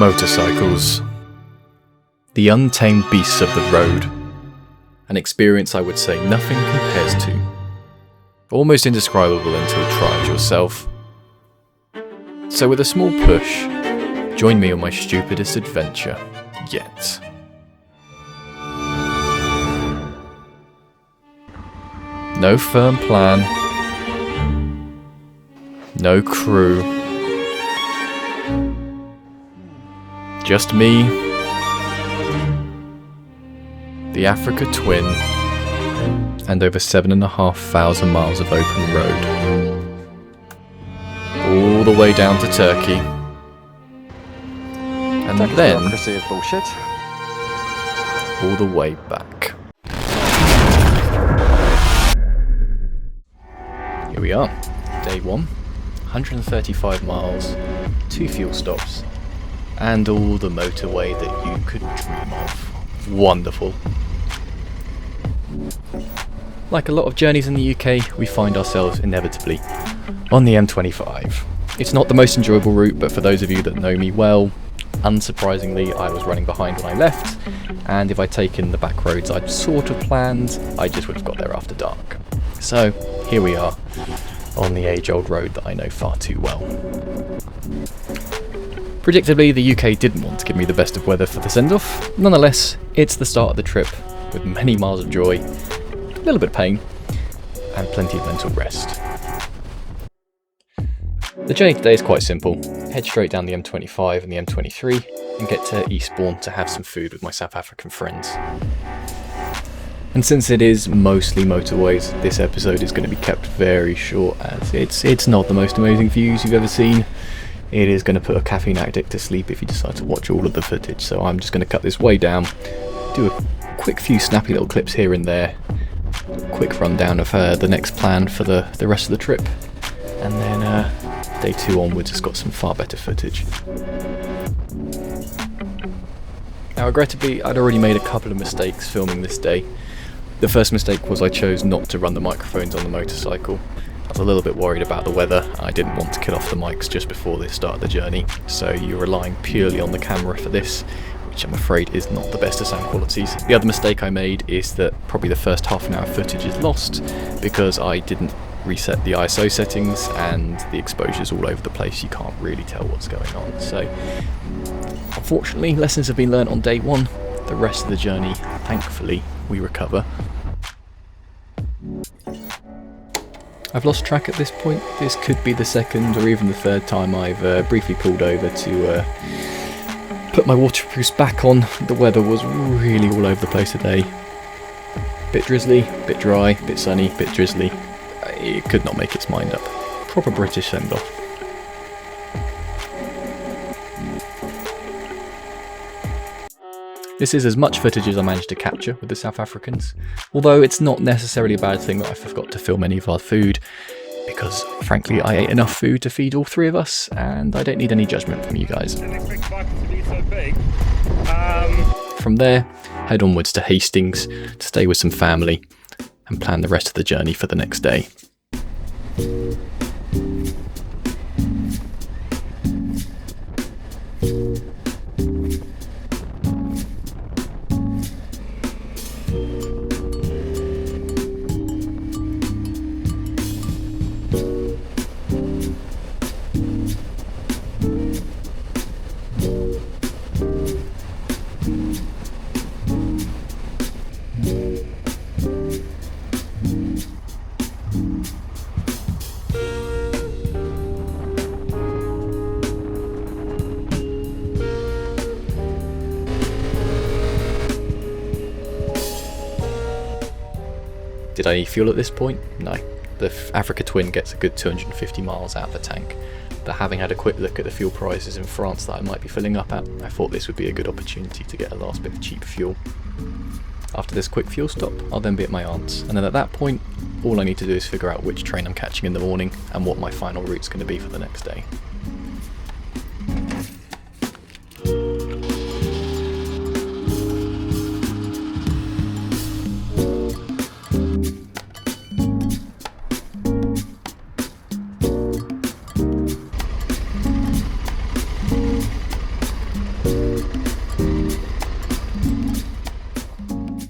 Motorcycles. The untamed beasts of the road. An experience I would say nothing compares to. Almost indescribable until tried yourself. So with a small push, join me on my stupidest adventure yet. No firm plan. No crew. Just me, the Africa Twin, and over 7,500 miles of open road. All the way down to Turkey. And Turkish then bureaucracy is bullshit. all the way back. Here we are, day 1, 135 miles, 2 fuel stops, and all the motorway that you could dream of. Wonderful. Like a lot of journeys in the UK, we find ourselves inevitably on the M25. It's not the most enjoyable route, but for those of you that know me well, unsurprisingly I was running behind when I left, and if I'd taken the back roads I'd sort of planned, I just would have got there after dark. So here we are, on the age-old road that I know far too well. Predictably, the UK didn't want to give me the best of weather for the send-off. Nonetheless, it's the start of the trip, with many miles of joy, a little bit of pain, and plenty of mental rest. The journey today is quite simple. Head straight down the M25 and the M23, and get to Eastbourne to have some food with my South African friends. And since it is mostly motorways, this episode is going to be kept very short, as it's not the most amazing views you've ever seen. It is going to put a caffeine addict to sleep if you decide to watch all of the footage, so I'm just going to cut this way down, do a quick few snappy little clips here and there, quick rundown of the next plan for the rest of the trip, and then day 2 onwards has got some far better footage. Now regrettably, I'd already made a couple of mistakes filming this day. The first mistake was I chose not to run the microphones on the motorcycle. I was a little bit worried about the weather. I didn't want to kill off the mics just before they start the journey, so you're relying purely on the camera for this, which I'm afraid is not the best of sound qualities. The other mistake I made is that probably the first half an hour footage is lost because I didn't reset the ISO settings and the exposure's all over the place. You can't really tell what's going on. So unfortunately, lessons have been learnt on day 1. The rest of the journey, thankfully, we recover. I've lost track at this point. This could be the second or even the third time I've briefly pulled over to put my waterproofs back on. The weather was really all over the place today. Bit drizzly, bit dry, bit sunny, bit drizzly. It could not make its mind up. Proper British send-off. This is as much footage as I managed to capture with the South Africans, although it's not necessarily a bad thing that I forgot to film any of our food, because frankly I ate enough food to feed all 3 of us, and I don't need any judgment from you guys. From there, head onwards to Hastings to stay with some family, and plan the rest of the journey for the next day. Did I need fuel at this point? No. The Africa Twin gets a good 250 miles out of the tank, but having had a quick look at the fuel prices in France that I might be filling up at, I thought this would be a good opportunity to get a last bit of cheap fuel. After this quick fuel stop, I'll then be at my aunt's, and then at that point, all I need to do is figure out which train I'm catching in the morning and what my final route's going to be for the next day.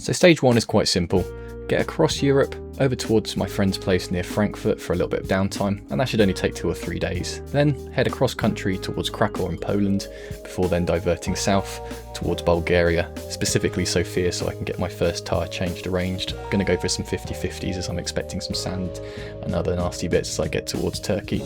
So stage 1 is quite simple. Get across Europe, over towards my friend's place near Frankfurt for a little bit of downtime, and that should only take 2 or 3 days. Then head across country towards Krakow in Poland, before then diverting south towards Bulgaria, specifically Sofia, so I can get my first tyre changed arranged. I'm going to go for some 50/50s as I'm expecting some sand and other nasty bits as I get towards Turkey.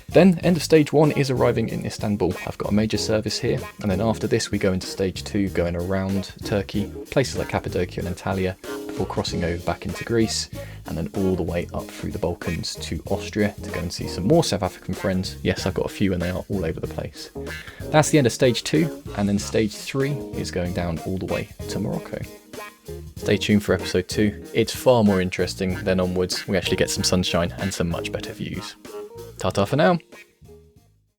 Then, end of stage 1 is arriving in Istanbul. I've got a major service here, and then after this we go into stage 2, going around Turkey, places like Cappadocia and Antalya, before crossing over back into Greece, and then all the way up through the Balkans to Austria to go and see some more South African friends. Yes, I've got a few and they are all over the place. That's the end of stage 2, and then stage 3 is going down all the way to Morocco. Stay tuned for episode 2. It's far more interesting, then onwards we actually get some sunshine and some much better views. Ta-ta for now!